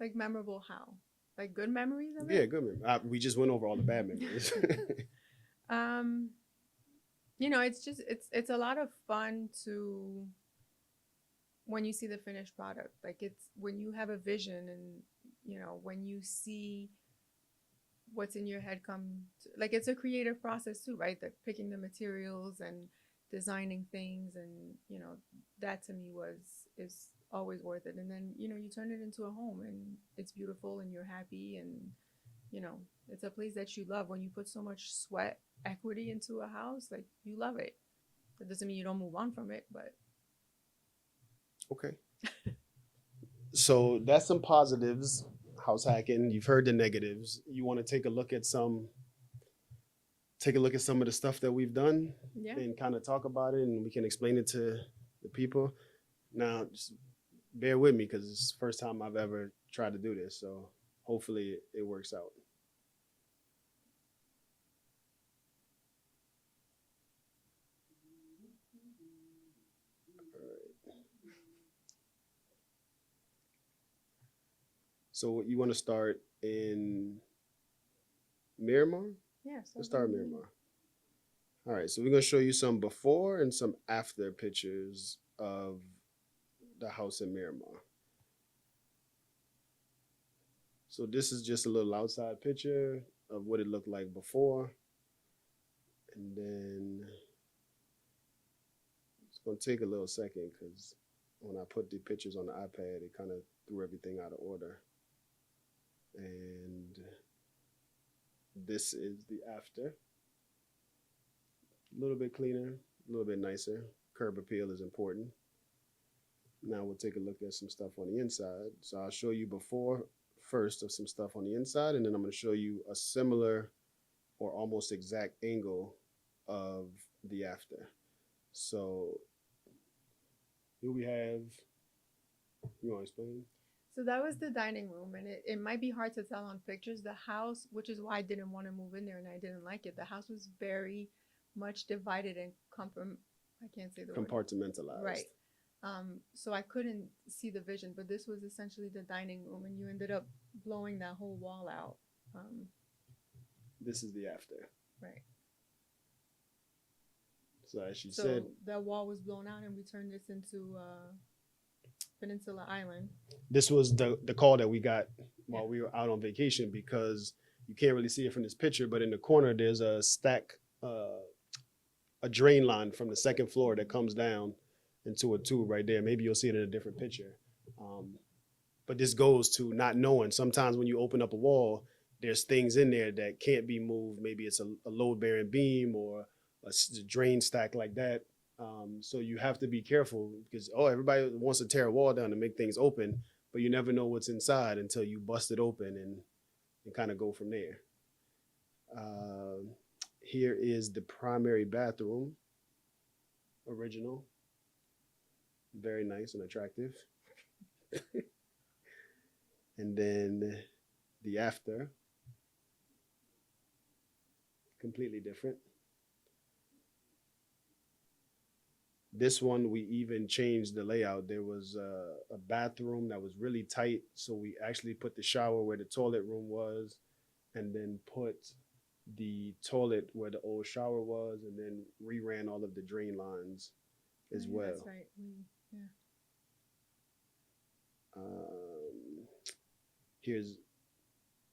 Like memorable how? Like good memories of it? Yeah, good memories. We just went over all the bad memories. You know, it's a lot of fun to, when you see the finished product. Like it's when you have a vision, and you know, when you see what's in your head like it's a creative process too, right? Like picking the materials and designing things, and you know, that to me is always worth it. And then, you know, you turn it into a home and it's beautiful and you're happy, and you know, it's a place that you love. When you put so much sweat equity into a house, like you love it. That doesn't mean you don't move on from it, but okay. So that's some positives, house hacking. You've heard the negatives. You want to take a look at some of the stuff that we've done, yeah. and kind of talk about it, and we can explain it to the people. Now, just bear with me because it's the first time I've ever tried to do this, so hopefully it works out. So you want to start in Miramar? Yeah. Let's start Miramar. All right, so we're going to show you some before and some after pictures of the house in Miramar. So this is just a little outside picture of what it looked like before. And then it's gonna take a little second because when I put the pictures on the iPad, it kind of threw everything out of order. And this is the after. A little bit cleaner, a little bit nicer. Curb appeal is important. Now we'll take a look at some stuff on the inside. So I'll show you before first of some stuff on the inside, and then I'm going to show you a similar or almost exact angle of the after. So here we have, you want to explain? So that was the dining room, and it might be hard to tell on pictures. The house, which is why I didn't want to move in there and I didn't like it. The house was very much divided and I can't say the word. Compartmentalized. Right. So I couldn't see the vision, but this was essentially the dining room, and you ended up blowing that whole wall out. This is the after. Right. So as she So said, that wall was blown out, and we turned this into Peninsula Island. this was the call that we got while we were out on vacation, because you can't really see it from this picture, but in the corner there's a stack, a drain line from the second floor that comes down into a tube right there. Maybe you'll see it in a different picture. But this goes to not knowing. Sometimes when you open up a wall, there's things in there that can't be moved. Maybe it's a load-bearing beam or a drain stack like that. So you have to be careful because, everybody wants to tear a wall down to make things open, but you never know what's inside until you bust it open and kind of go from there. Here is the primary bathroom, original. Very nice and attractive. And then the after, completely different. This one, we even changed the layout. There was a bathroom that was really tight, so we actually put the shower where the toilet room was, and then put the toilet where the old shower was, and then reran all of the drain lines as Yeah, well. That's right. Here's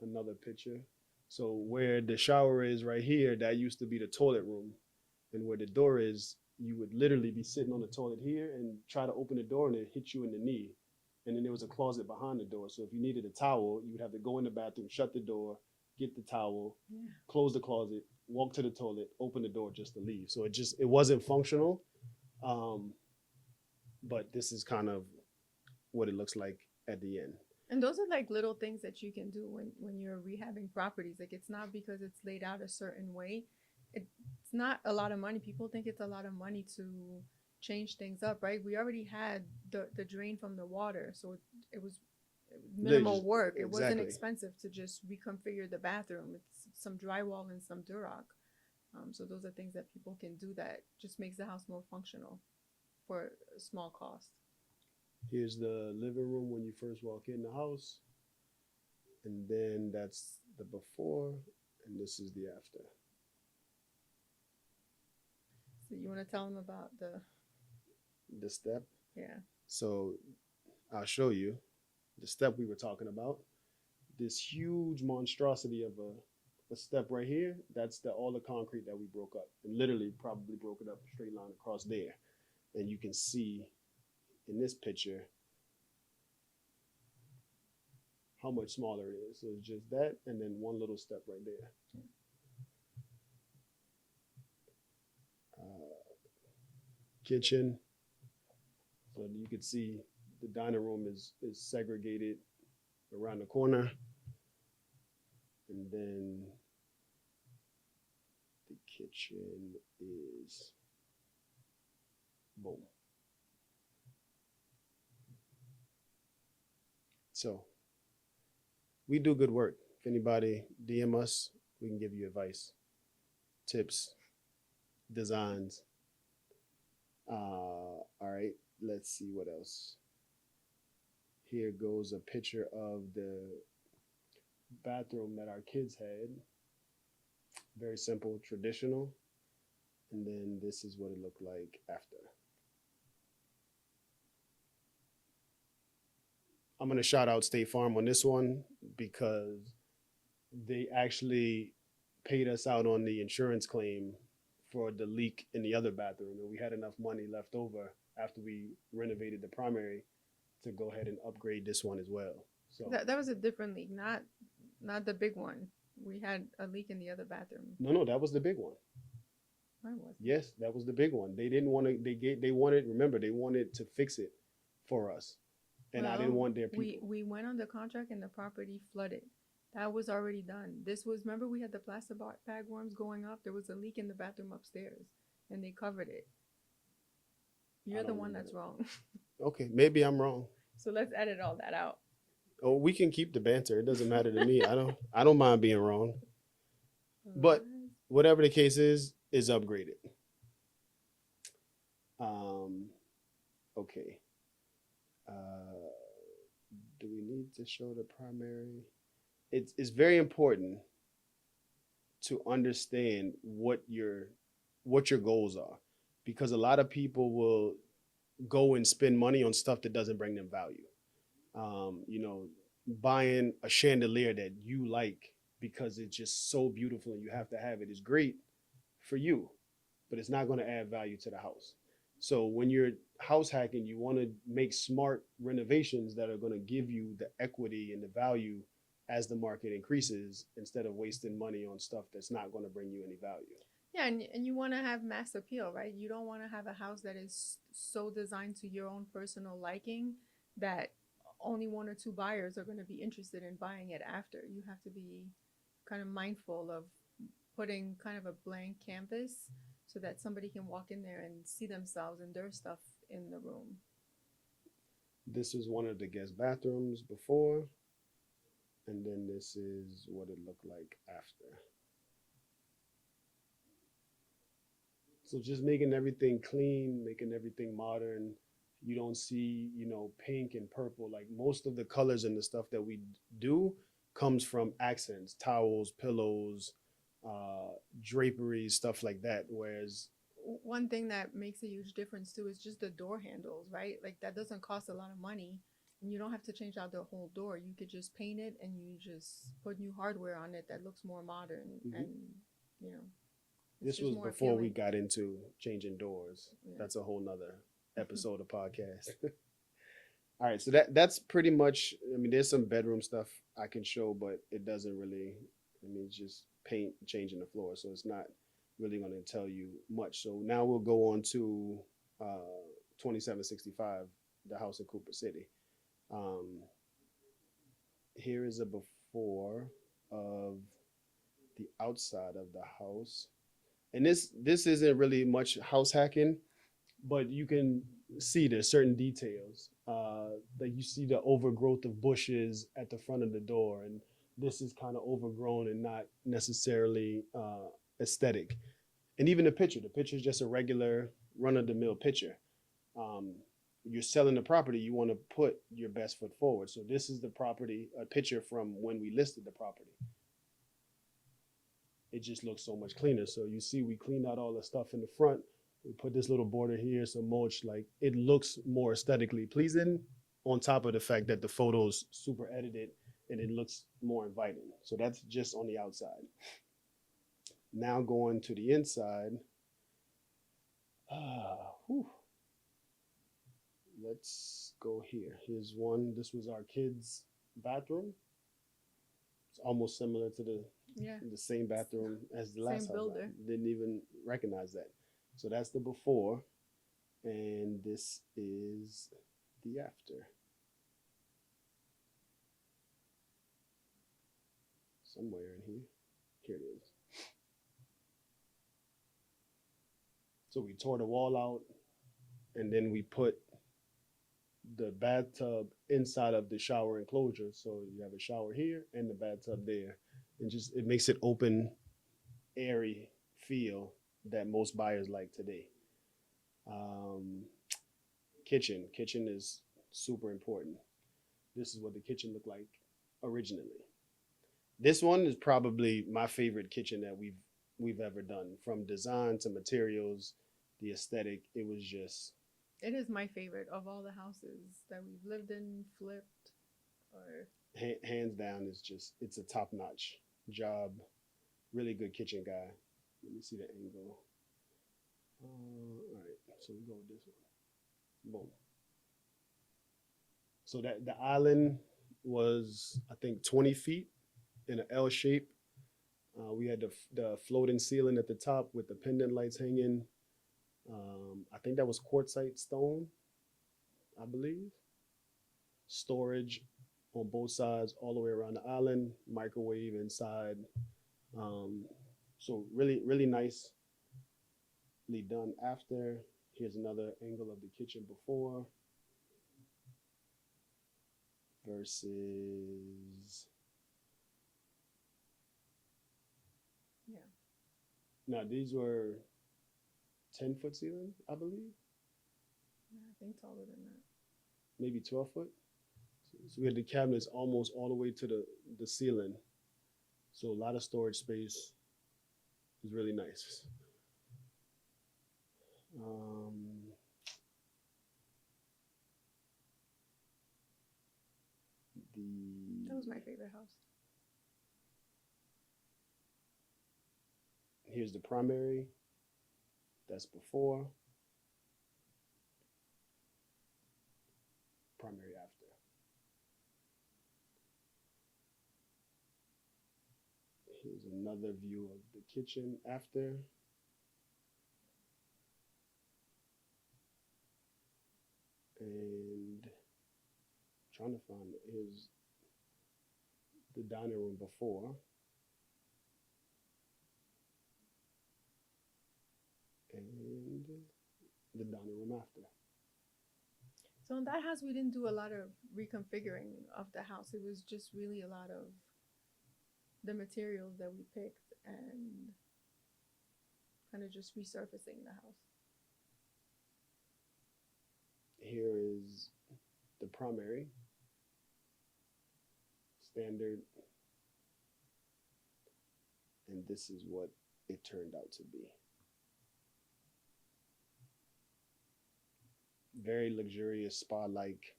another picture. So where the shower is right here, that used to be the toilet room, and where the door is, you would literally be sitting on the toilet here and try to open the door and it hit you in the knee. And then there was a closet behind the door. So if you needed a towel, you would have to go in the bathroom, shut the door, get the towel, close the closet, walk to the toilet, open the door just to leave. So it wasn't functional. But this is kind of what it looks like at the end. And those are like little things that you can do when you're rehabbing properties. Like, it's not because it's laid out a certain way. It's not a lot of money. People think it's a lot of money to change things up, right? We already had the drain from the water, so it was minimal work. It wasn't expensive to just reconfigure the bathroom. It's some drywall and some Durock. So those are things that people can do that just makes the house more functional for a small cost. Here's the living room when you first walk in the house. And then that's the before, and this is the after. So you want to tell them about The step. Yeah. So I'll show you the step we were talking about. This huge monstrosity of a step right here, that's all the concrete that we broke up, and literally probably broke it up a straight line across there. And you can see in this picture how much smaller it is. So it's just that, and then one little step right there. Kitchen. So you can see the dining room is segregated around the corner. And then the kitchen is boom. So we do good work. If anybody DM us, we can give you advice, tips, designs. All right, let's see what else. Here goes a picture of the bathroom that our kids had. Very simple, traditional. And then this is what it looked like after. I'm going to shout out State Farm on this one because they actually paid us out on the insurance claim for the leak in the other bathroom, and we had enough money left over after we renovated the primary to go ahead and upgrade this one as well. So That was a different leak, not the big one. We had a leak in the other bathroom. no, that was the big one. Why was it? Yes, that was the big one. They didn't want to. They wanted. Remember, they wanted to fix it for us, and I didn't Well, want their people. we went on the contract and the property flooded. That was already done. This was, remember we had the plastic bag worms going up. There was a leak in the bathroom upstairs, and they covered it. You're the don't one remember that's wrong. Okay, maybe I'm wrong. So let's edit all that out. Oh, we can keep the banter. It doesn't matter to me. I don't mind being wrong. But whatever the case is upgraded. Okay. Do we need to show the primary? It's very important to understand what your goals are, because a lot of people will go and spend money on stuff that doesn't bring them value. You know, buying a chandelier that you like because it's just so beautiful and you have to have it is great for you, but it's not going to add value to the house. So when you're house hacking, you want to make smart renovations that are going to give you the equity and the value as the market increases, instead of wasting money on stuff that's not going to bring you any value. Yeah, and you want to have mass appeal, right? You don't want to have a house that is so designed to your own personal liking that only one or two buyers are going to be interested in buying it after. You have to be kind of mindful of putting kind of a blank canvas so that somebody can walk in there and see themselves and their stuff in the room. This is one of the guest bathrooms before, and then this is what it looked like after. So just making everything clean, making everything modern. You don't see, pink and purple. Like most of the colors and the stuff that we do comes from accents, towels, pillows, draperies, stuff like that. Whereas one thing that makes a huge difference too is just the door handles, right? Like that doesn't cost a lot of money, and you don't have to change out the whole door. You could just paint it and you just put new hardware on it that looks more modern. And you know, this was before we got into changing doors. Yeah. That's a whole nother episode of podcast. All right, so that's pretty much, I mean, there's some bedroom stuff I can show, but it doesn't really, it's just paint, changing the floor, so it's not really going to tell you much. So now we'll go on to 2765, the house in Cooper City. Here is a before of the outside of the house. And this isn't really much house hacking, but you can see there's certain details. Like you see the overgrowth of bushes at the front of the door, and this is kind of overgrown and not necessarily aesthetic. And even the picture is just a regular run-of-the-mill picture. You're selling the property, you want to put your best foot forward. So this is the property, a picture from when we listed the property. It just looks so much cleaner. So you see we cleaned out all the stuff in the front. We put this little border here, some mulch. Like it looks more aesthetically pleasing, on top of the fact that the photo's super edited and it looks more inviting. So that's just on the outside. Now going to the inside. Let's go here. Here's one. This was our kids' bathroom. It's almost similar to the same bathroom as the last house. Didn't even recognize that. So that's the before, and this is the after. Somewhere in here. Here it is. So we tore the wall out, and then we put the bathtub inside of the shower enclosure. So you have a shower here and the bathtub there. And just, it makes it open, airy feel that most buyers like today. Kitchen is super important. This is what the kitchen looked like originally. This one is probably my favorite kitchen that we've ever done. From design to materials, the aesthetic, it was just... It is my favorite of all the houses that we've lived in, flipped, or... Hands down, it's a top-notch job. Really good kitchen guy. Let me see the angle. All right, so we go with this one. Boom. So that the island was, I think, 20 feet in an L shape. We had the floating ceiling at the top with the pendant lights hanging. I think that was quartzite stone, I believe. Storage on both sides, all the way around the island. Microwave inside. Um, so really, really nicely done. After, here's another angle of the kitchen before versus. Yeah. Now these were 10-foot ceiling, I believe, Yeah, I think taller than that. maybe 12 foot. So we had the cabinets almost all the way to the ceiling. So a lot of storage space. Is really nice. Um, That was my favorite house. Here's the primary. That's before. Primary after. Here's another view of the kitchen after. And trying to find it. Here's the dining room before. And the dining room after. So in that house, we didn't do a lot of reconfiguring of the house. It was just really a lot of the materials that we picked and kind of just resurfacing the house. Here is the primary. Standard. And this is what it turned out to be. Very luxurious spa-like.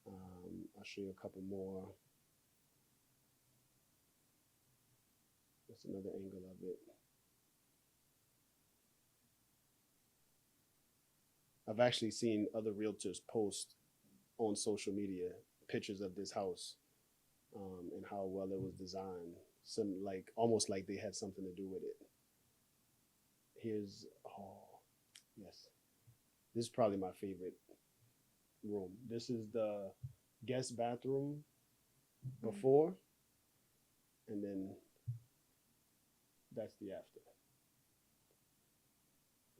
I'll show you a couple more. That's another angle of it. I've actually seen other realtors post on social media pictures of this house and how well it was designed. Some like almost like they had something to do with it. Here's yes. This is probably my favorite room. This is the guest bathroom before, and then that's the after.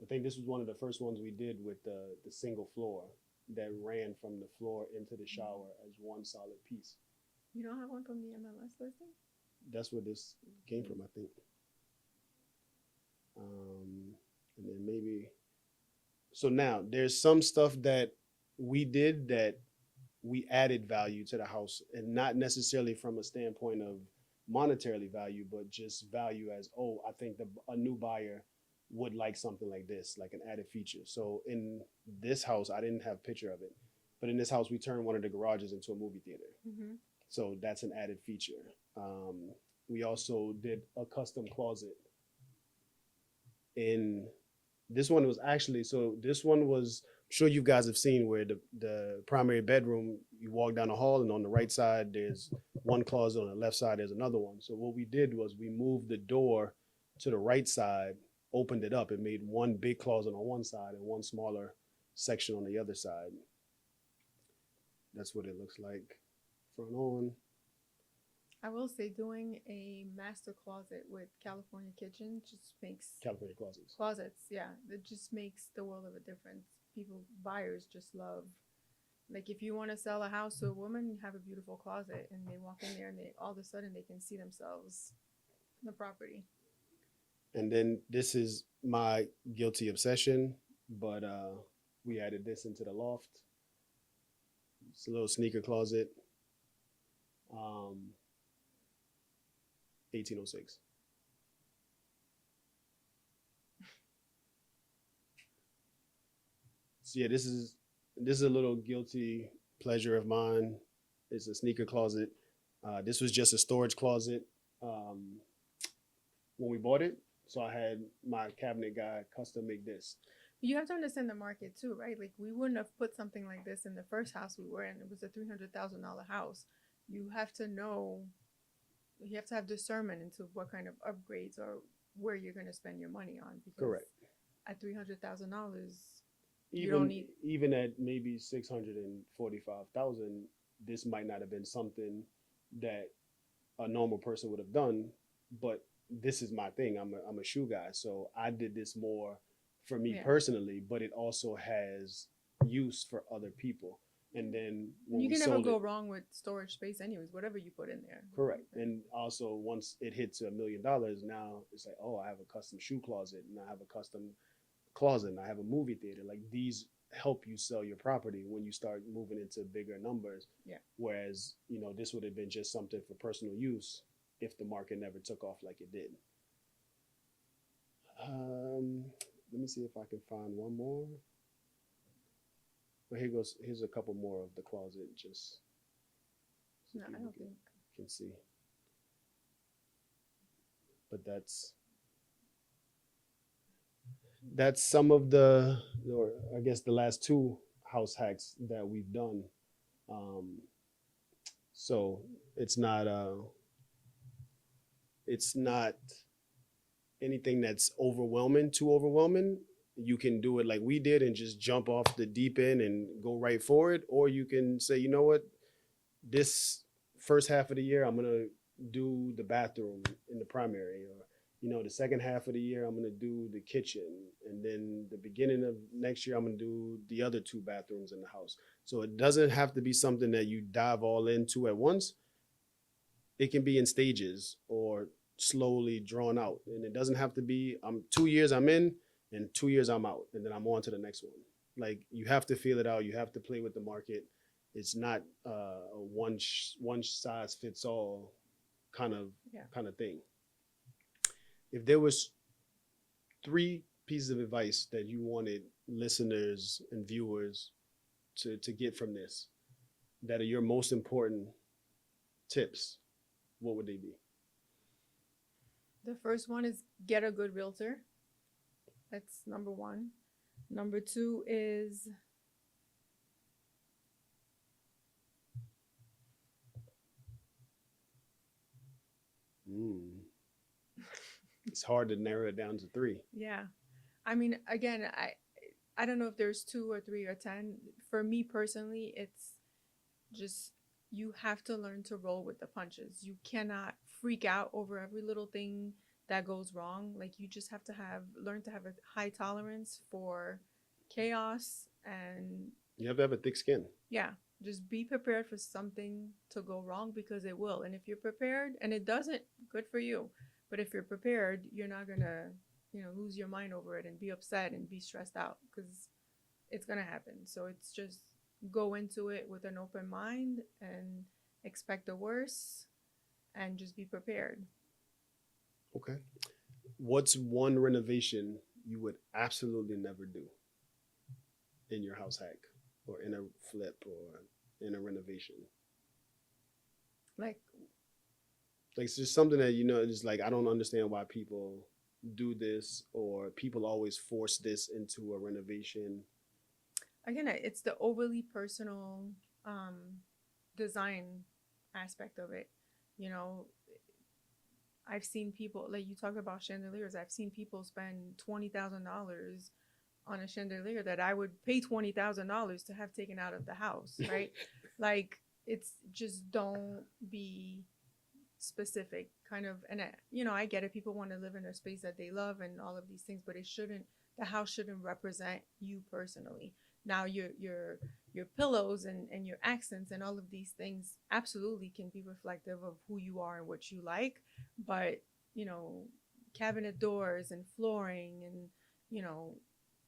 I think this was one of the first ones we did with the single floor that ran from the floor into the shower as one solid piece. You don't have one from the MLS listing? That's where this came from, I think. And then maybe. So now there's some stuff that we did that we added value to the house, and not necessarily from a standpoint of monetarily value, but just value as, oh, I think a new buyer would like something like this, like an added feature. So in this house, I didn't have a picture of it, but in this house, we turned one of the garages into a movie theater. Mm-hmm. So that's an added feature. We also did a custom closet. In this one was actually, so this one was, I'm sure you guys have seen where the primary bedroom, you walk down the hall and on the right side, there's one closet, on the left side, there's another one. So what we did was we moved the door to the right side, opened it up, and made one big closet on one side and one smaller section on the other side. That's what it looks like front on. I will say doing a master closet with California Kitchen just makes California closets. Yeah, it just makes the world of a difference. Buyers just love, like if you want to sell a house to a woman, you have a beautiful closet and they walk in there and they all of a sudden they can see themselves in the property. And then this is my guilty obsession, but we added this into the loft. It's a little sneaker closet. 1806. So yeah, this is a little guilty pleasure of mine. It's a sneaker closet. This was just a storage closet when we bought it. So I had my cabinet guy custom make this. You have to understand the market too, right? Like we wouldn't have put something like this in the first house we were in. It was a $300,000 house. You have to know, you have to have discernment into what kind of upgrades or where you're going to spend your money on, because Correct. at $300,000, you don't Even need. even at maybe 645,000, this might not have been something that a normal person would have done. But this is my thing. I'm a shoe guy, so I did this more for me Yeah. personally. But it also has use for other people. And then when You we can never sold go it, wrong with storage space, anyways. Whatever you put in there. correct. And also once it hits $1 million, now it's like, oh, I have a custom shoe closet, and I have a custom closet, and I have a movie theater. Like these help you sell your property when you start moving into bigger numbers. Yeah. Whereas, this would have been just something for personal use if the market never took off like it did. Let me see if I can find one more. But here goes. Here's a couple more of the closet, just so No, I people don't think. can see. But that's some of the, or I guess the last two house hacks that we've done. Um, so it's not anything that's too overwhelming. You can do it like we did and just jump off the deep end and go right for it, or you can say, you know what, this first half of the year I'm gonna do the bathroom in the primary, or the second half of the year I'm gonna do the kitchen, and then the beginning of next year I'm gonna do the other two bathrooms in the house. So it doesn't have to be something that you dive all into at once. It can be in stages or slowly drawn out, and it doesn't have to be 2 years I'm in and 2 years I'm out, and then I'm on to the next one. Like you have to feel it out. You have to play with the market. It's not a one size fits all kind of Yeah. thing. If there was 3 pieces of advice that you wanted listeners and viewers to get from this, that are your most important tips, what would they be? The first one is get a good realtor. That's number one. Number two is It's hard to narrow it down to 3. yeah. I mean, again, I don't know if there's 2 or 3 or 10. For me personally, it's just you have to learn to roll with the punches. You cannot freak out over every little thing that goes wrong. Like you just have to learn to have a high tolerance for chaos, and You have to have a thick skin. yeah, just be prepared for something to go wrong, because it will. And if you're prepared and it doesn't, good for you. But if you're prepared, you're not gonna, lose your mind over it and be upset and be stressed out, because it's gonna happen. So it's just go into it with an open mind and expect the worst and just be prepared. Okay. What's one renovation you would absolutely never do in your house hack, or in a flip, or in a renovation? Like, It's just something that it's like, I don't understand why people do this, or people always force this into a renovation. again, it's the overly personal design aspect of it. You know, I've seen people, like you talk about chandeliers, I've seen people spend $20,000 on a chandelier that I would pay $20,000 to have taken out of the house, right? Like, it's just, don't be specific kind of. And I get it, people want to live in a space that they love and all of these things, but the house shouldn't represent you personally. Now your pillows and your accents and all of these things absolutely can be reflective of who you are and what you like, but cabinet doors and flooring and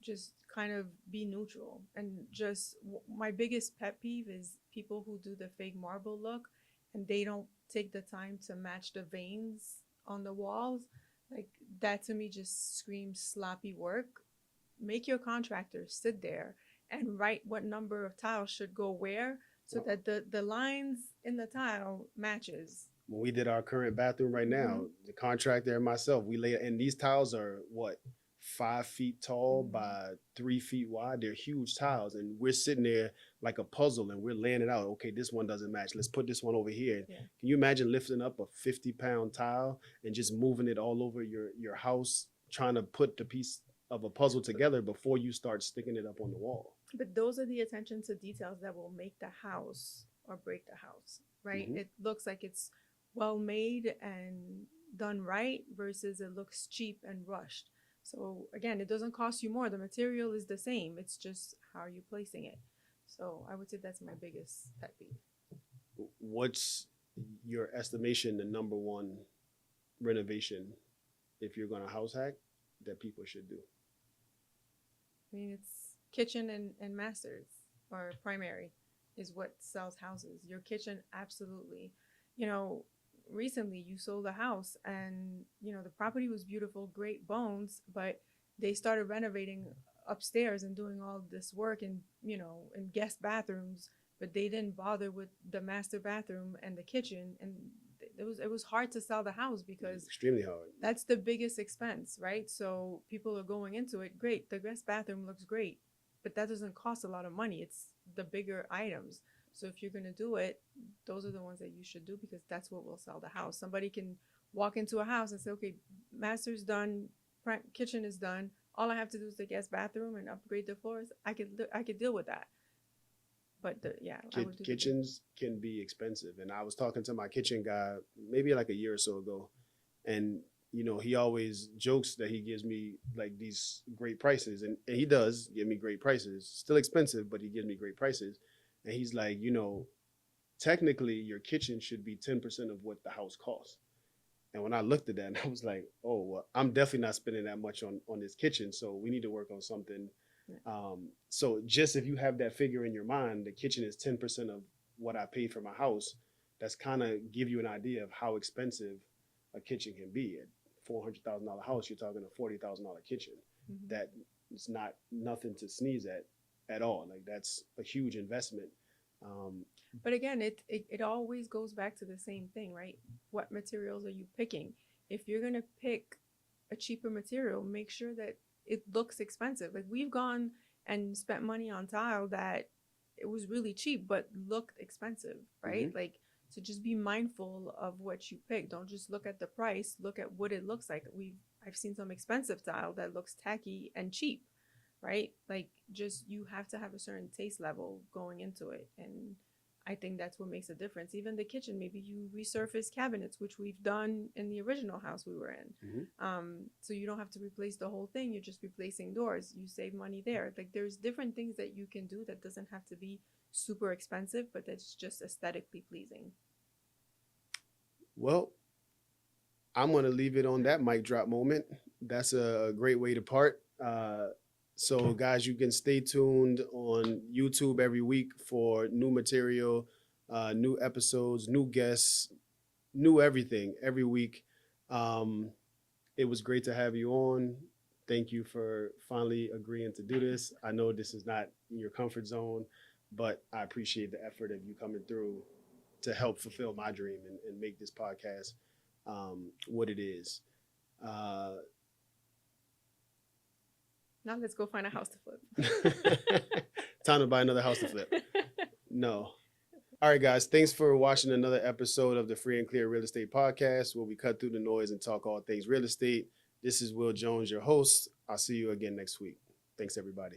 just kind of be neutral. And just my biggest pet peeve is people who do the fake marble look and they don't take the time to match the veins on the walls. Like, that to me just screams sloppy work. Make your contractor sit there and write what number of tiles should go where, so that the lines in the tile matches when we did our current bathroom right now, the contractor and myself, we lay, and these tiles are what, 5 feet tall by 3 feet wide. They're huge tiles, and we're sitting there like a puzzle, and we're laying it out. Okay, this one doesn't match. Let's put this one over here. Yeah. Can you imagine lifting up a 50-pound tile and just moving it all over your house, trying to put the piece of a puzzle together before you start sticking it up on the wall? But those are the attention to details that will make the house or break the house, right? Mhm. It looks like it's well made and done right versus it looks cheap and rushed. So again, it doesn't cost you more. The material is the same. It's just how are you placing it. So I would say that's my biggest pet peeve. What's your estimation, the number one renovation, if you're going to house hack, that people should do? I mean, it's kitchen and masters or primary is what sells houses. Your kitchen, absolutely. You know, recently you sold a house and, you know, the property was beautiful, great bones, but they started renovating upstairs and doing all this work and, you know, in guest bathrooms, but they didn't bother with the master bathroom and the kitchen. And it was hard to sell the house because Extremely hard. that's the biggest expense, right? So people are going into it. Great, the guest bathroom looks great, but that doesn't cost a lot of money. It's the bigger items. So if you're gonna do it, those are the ones that you should do because that's what will sell the house. Somebody can walk into a house and say, okay, master's done, kitchen is done. All I have to do is the guest bathroom and upgrade the floors. I could deal with that. But I would do Kitchens can be expensive. And I was talking to my kitchen guy maybe like a year or so ago. And, you know, he always jokes that he gives me like these great prices. And he does give me great prices. Still expensive, but he gives me great prices. And he's like, you know, technically your kitchen should be 10% of what the house costs. And when I looked at that, I was like, oh, well, I'm definitely not spending that much on this kitchen. So we need to work on something. So just if you have that figure in your mind, the kitchen is 10% of what I paid for my house. That's kind of give you an idea of how expensive a kitchen can be. At $400,000 house, you're talking a $40,000 kitchen. Mm-hmm. That is not nothing to sneeze at all. Like that's a huge investment. But again, it always goes back to the same thing, right? What materials are you picking? If you're gonna pick a cheaper material, make sure that it looks expensive. Like we've gone and spent money on tile that it was really cheap but looked expensive, right? Mm-hmm. Like, so just be mindful of what you pick. Don't just look at the price, look at what it looks like. I've seen some expensive tile that looks tacky and cheap, right? Like just you have to have a certain taste level going into it. And I think that's what makes a difference. Even the kitchen, maybe you resurface cabinets, which we've done in the original house we were in. Mm-hmm. So you don't have to replace the whole thing. You're just replacing doors. You save money there. Like there's different things that you can do that doesn't have to be super expensive, but that's just aesthetically pleasing. Well, I'm going to leave it on that mic drop moment. That's a great way to part. So guys, you can stay tuned on YouTube every week for new material, new episodes, new guests, new everything every week. It was great to have you on. Thank you for finally agreeing to do this. I know this is not in your comfort zone, but I appreciate the effort of you coming through to help fulfill my dream and make this podcast what it is. Now let's go find a house to flip. Time to buy another house to flip. No. All right, guys. Thanks for watching another episode of the Free and Clear Real Estate Podcast, where we cut through the noise and talk all things real estate. This is Will Jones, your host. I'll see you again next week. Thanks, everybody.